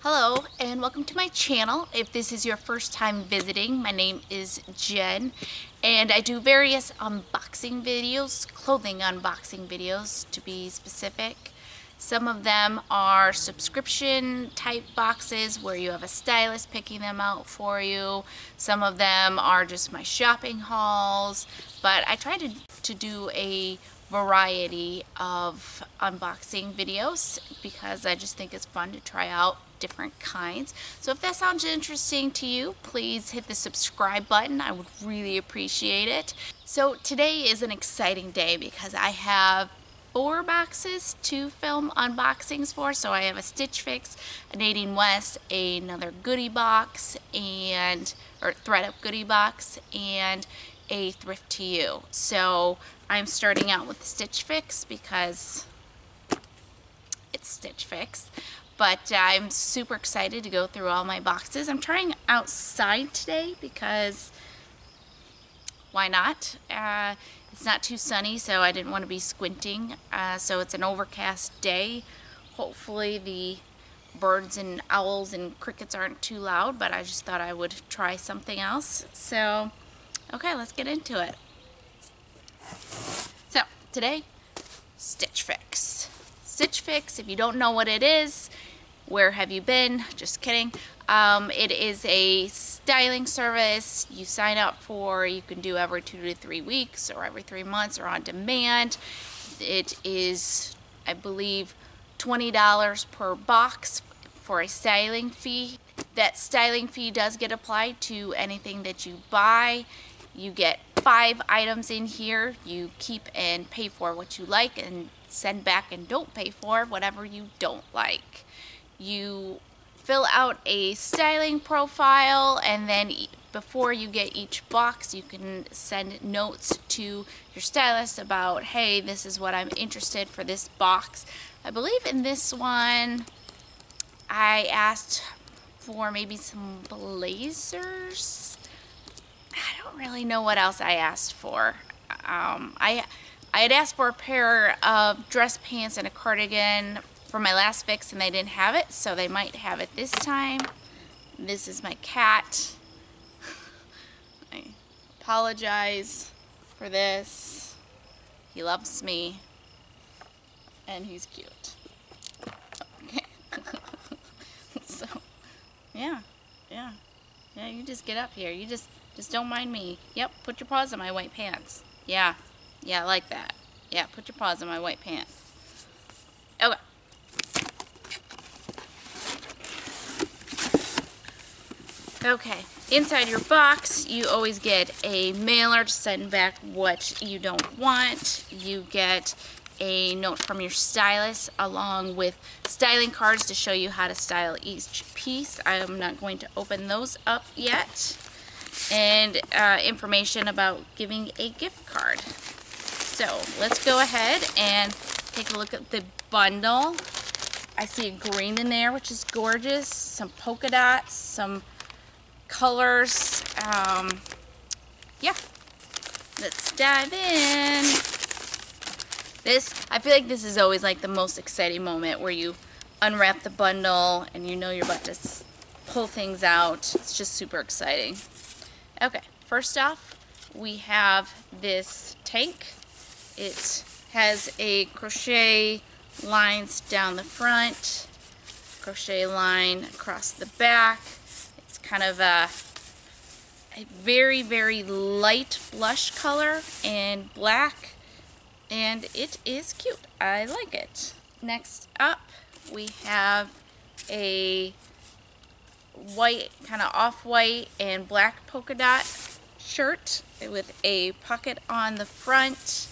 Hello and welcome to my channel. If this is your first time visiting, my name is Jen and I do various unboxing videos, clothing unboxing videos to be specific. Some of them are subscription type boxes where you have a stylist picking them out for you. Some of them are just my shopping hauls, but I try to do a variety of unboxing videos because I just think it's fun to try out different kinds. So if that sounds interesting to you, please hit the subscribe button. I would really appreciate it. So today is an exciting day because I have 4 boxes to film unboxings for. So I have a Stitch Fix, a Nadine West, another goodie box, or ThredUp goodie box, and a Thrift to You. So I'm starting out with the Stitch Fix because it's Stitch Fix. But I'm super excited to go through all my boxes. I'm trying outside today because why not? It's not too sunny, so I didn't want to be squinting. So it's an overcast day. Hopefully the birds and owls and crickets aren't too loud, but I just thought I would try something else. So, okay, let's get into it. So, today, Stitch Fix. Stitch Fix, if you don't know what it is, where have you been? Just kidding. It is a styling service you sign up for. You can do every 2 to 3 weeks or every 3 months or on demand. It is, I believe, $20 per box for a styling fee. That styling fee does get applied to anything that you buy. You get 5 items in here. You keep and pay for what you like and send back and don't pay for whatever you don't like. You fill out a styling profile, and then before you get each box you can send notes to your stylist about, hey, this is what I'm interested for this box. I believe in this one I asked for maybe some blazers. I don't really know what else I asked for. I had asked for a pair of dress pants and a cardigan for my last fix, and they didn't have it, so they might have it this time. This is my cat. I apologize for this. He loves me, and he's cute. Okay. So, yeah, you just get up here. You just don't mind me. Yep, put your paws on my white pants. Yeah, I like that. Yeah, put your paws on my white pants. Okay. Okay, inside your box you always get a mailer to send back what you don't want. You get a note from your stylist along with styling cards to show you how to style each piece. I am not going to open those up yet. And information about giving a gift card. So let's go ahead and take a look at the bundle. I see a green in there, which is gorgeous. Some polka dots, some colors. Yeah, let's dive in. I feel like this is always like the most exciting moment where you unwrap the bundle and you know you're about to pull things out. It's just super exciting. Okay, first off, we have this tank. It has a crochet lines down the front, crochet line across the back. It's kind of a very, very light blush color and black, and it is cute. I like it. Next up, we have a white, kind of off-white and black polka dot shirt with a pocket on the front.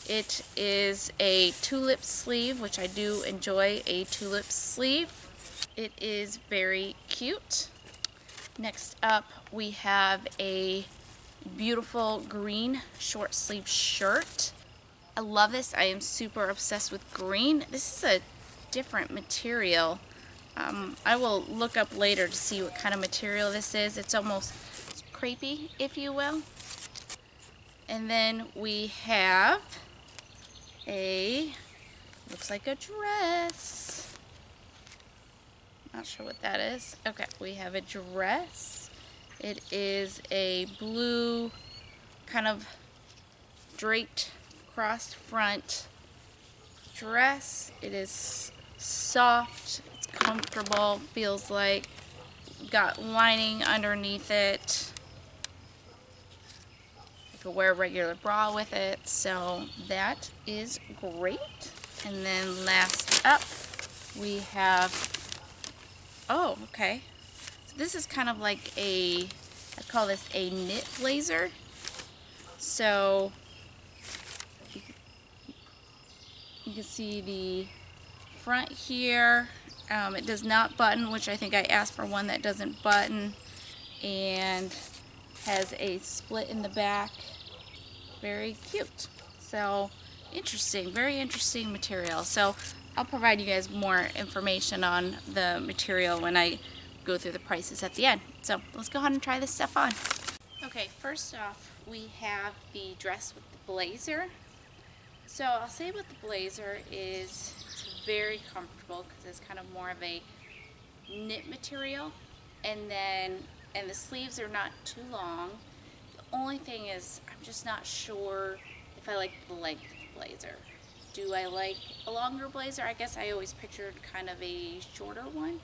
It is a tulip sleeve, which I do enjoy a tulip sleeve. It is very cute. Next up, we have a beautiful green short sleeve shirt. I love this. I am super obsessed with green. This is a different material. I will look up later to see what kind of material this is. It's almost crepey, if you will. And then we have looks like a dress. Not sure what that is. Okay, we have a dress. It is a blue kind of draped crossed front dress. It is soft, it's comfortable, feels like. Got lining underneath it. You could wear a regular bra with it, so that is great. And then last up we have, oh, okay. So this is kind of like a, I call this a knit blazer. So you can see the front here. It does not button, which I think I asked for one that doesn't button, and has a split in the back. Very cute. So interesting, very interesting material. So I'll provide you guys more information on the material when I go through the prices at the end. So let's go ahead and try this stuff on. Okay, first off we have the dress with the blazer. So I'll say what the blazer is, it's very comfortable because it's kind of more of a knit material, and the sleeves are not too long. The only thing is I'm just not sure if I like the length of the blazer. Do I like a longer blazer? I guess I always pictured kind of a shorter one.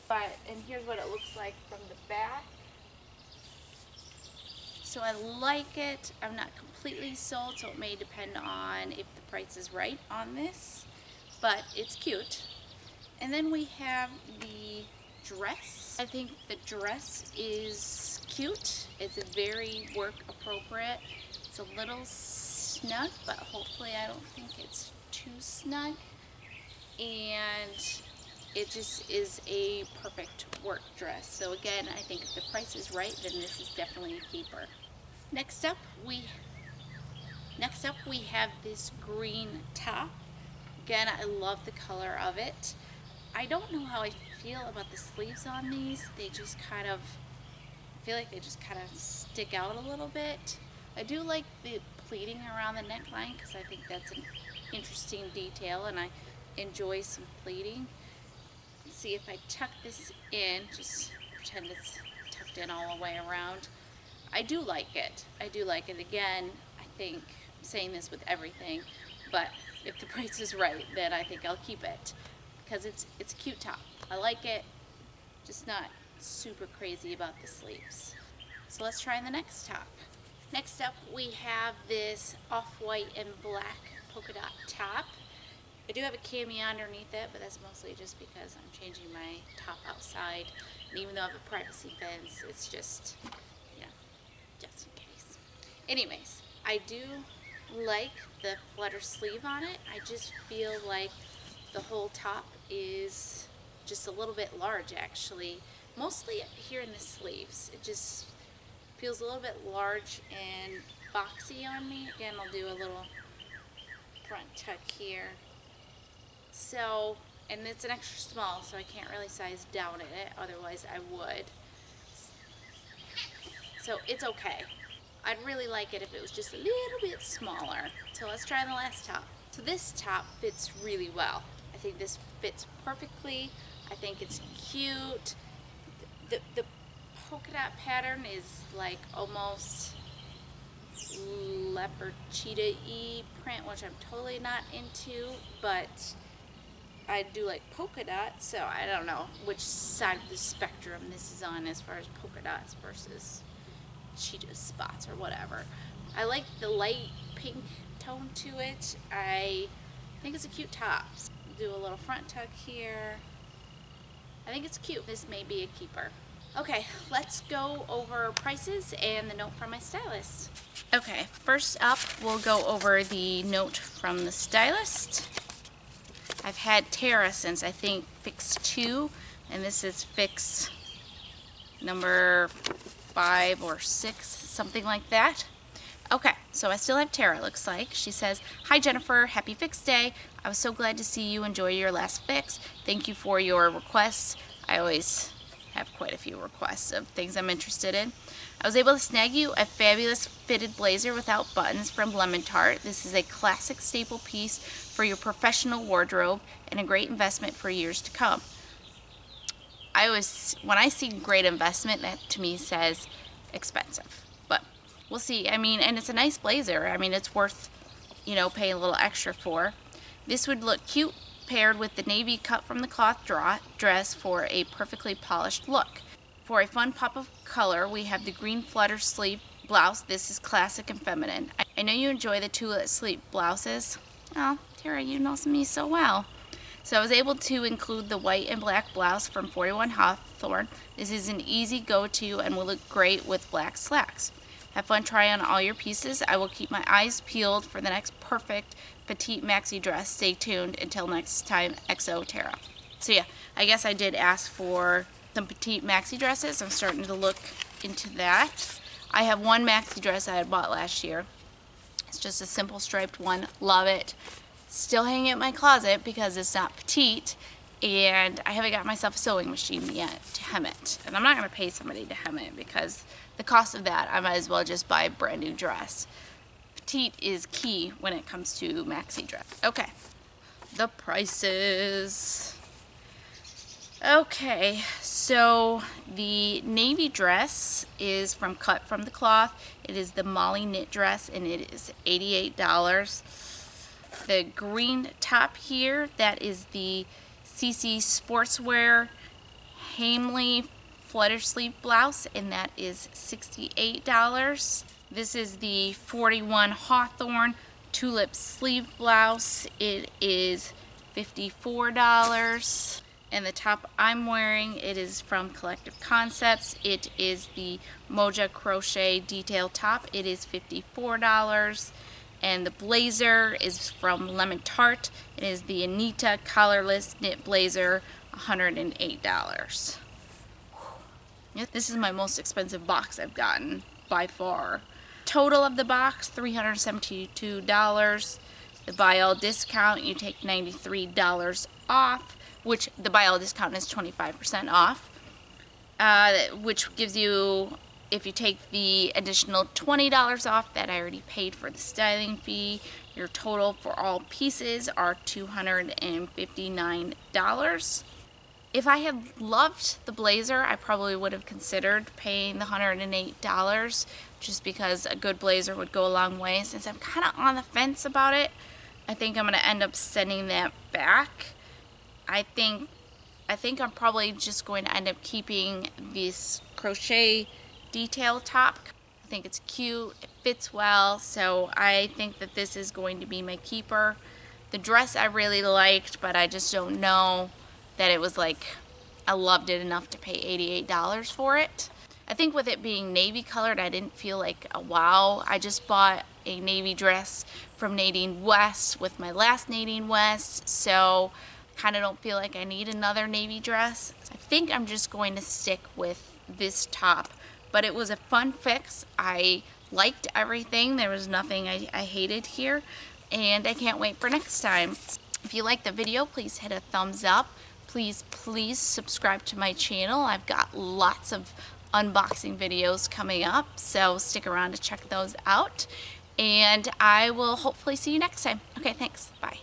And here's what it looks like from the back. So I like it. I'm not completely sold, so it may depend on if the price is right on this, but it's cute. And then we have the dress. I think the dress is cute. It's very work appropriate. It's a little snug, but hopefully I don't think it's too snug. And it just is a perfect work dress. So again, I think if the price is right, then this is definitely a keeper. Next up we have this green top. Again, I love the color of it. I don't know how I feel about the sleeves on these. They just kind of, I feel like they just kind of stick out a little bit. I do like the pleating around the neckline because I think that's an interesting detail, and I enjoy some pleating. Let's see if I tuck this in, just pretend it's tucked in all the way around. I do like it. I do like it. Again, I think I'm saying this with everything, but if the price is right, then I think I'll keep it because it's a cute top. I like it, just not super crazy about the sleeves. So let's try the next top. Next up we have this off-white and black polka dot top. I do have a cami underneath it, but that's mostly just because I'm changing my top outside. And even though I have a privacy fence, it's just, you know, just in case. Anyways, I do like the flutter sleeve on it. I just feel like the whole top is just a little bit large actually. Mostly here in the sleeves. It just feels a little bit large and boxy on me. Again, I'll do a little front tuck here. So, and it's an extra small, so I can't really size down in it, otherwise I would. So it's okay. I'd really like it if it was just a little bit smaller. So let's try the last top. So this top fits really well. I think this fits perfectly. I think it's cute. The polka dot pattern is like almost leopard cheetah-y print, which I'm totally not into, but I do like polka dots, so I don't know which side of the spectrum this is on as far as polka dots versus cheetah spots or whatever. I like the light pink tone to it. I think it's a cute top. Do a little front tuck here. I think it's cute. This may be a keeper. Okay, let's go over prices and the note from my stylist. Okay, first up we'll go over the note from the stylist. I've had Tara since I think fix 2, and this is fix number 5 or 6, something like that. Okay, so I still have Tara, it looks like. She says, "Hi Jennifer, happy fix day. I was so glad to see you enjoy your last fix. Thank you for your requests." I always have quite a few requests of things I'm interested in. "I was able to snag you a fabulous fitted blazer without buttons from Lemon Tart. This is a classic staple piece for your professional wardrobe and a great investment for years to come. I always, when I see great investment, that to me says expensive. But we'll see. I mean, and it's a nice blazer. I mean, it's worth, you know, paying a little extra for. This would look cute paired with the navy cut from the cloth dress for a perfectly polished look. For a fun pop of color, we have the green flutter sleeve blouse. This is classic and feminine. I know you enjoy the tulip sleeve blouses. Oh, Tara, you know me so well. So I was able to include the white and black blouse from 41 Hawthorne. This is an easy go-to and will look great with black slacks. Have fun trying on all your pieces. I will keep my eyes peeled for the next perfect petite maxi dress. Stay tuned until next time. XO Tara. So yeah, I guess I did ask for some petite maxi dresses. I'm starting to look into that. I have one maxi dress I had bought last year. It's just a simple striped one. Love it. Still hanging in my closet because it's not petite, and I haven't got myself a sewing machine yet to hem it. And I'm not going to pay somebody to hem it because the cost of that, I might as well just buy a brand new dress. Petite is key when it comes to maxi dress. Okay, the prices. Okay, so the navy dress is from Cut from the Cloth. It is the Molly knit dress, and it is $88. The green top here, that is the CC Sportswear Hamley flutter sleeve blouse, and that is $68. This is the 41 Hawthorne tulip sleeve blouse. It is $54. And the top I'm wearing, it is from Collective Concepts. It is the Moja crochet detail top. It is $54. And the blazer is from Lemon Tart. It is the Anita collarless knit blazer, $108. This is my most expensive box I've gotten by far. Total of the box, $372. The buy all discount, you take $93 off, which the buy all discount is 25% off, which gives you, if you take the additional $20 off that I already paid for the styling fee, your total for all pieces are $259. If I had loved the blazer, I probably would have considered paying the $108 just because a good blazer would go a long way. Since I'm kind of on the fence about it, I think I'm going to end up sending that back. I think I'm probably just going to end up keeping this crochet detail top. I think it's cute, it fits well, so I think that this is going to be my keeper. The dress I really liked, but I just don't know that it was like, I loved it enough to pay $88 for it. I think with it being navy colored, I didn't feel like a wow. I just bought a navy dress from Nadine West with my last Nadine West, so kind of don't feel like I need another navy dress. I think I'm just going to stick with this top, but it was a fun fix. I liked everything. There was nothing I hated here, and I can't wait for next time. If you liked the video, please hit a thumbs up. Please subscribe to my channel. I've got lots of unboxing videos coming up, so stick around to check those out, and I will hopefully see you next time. Okay, thanks. Bye.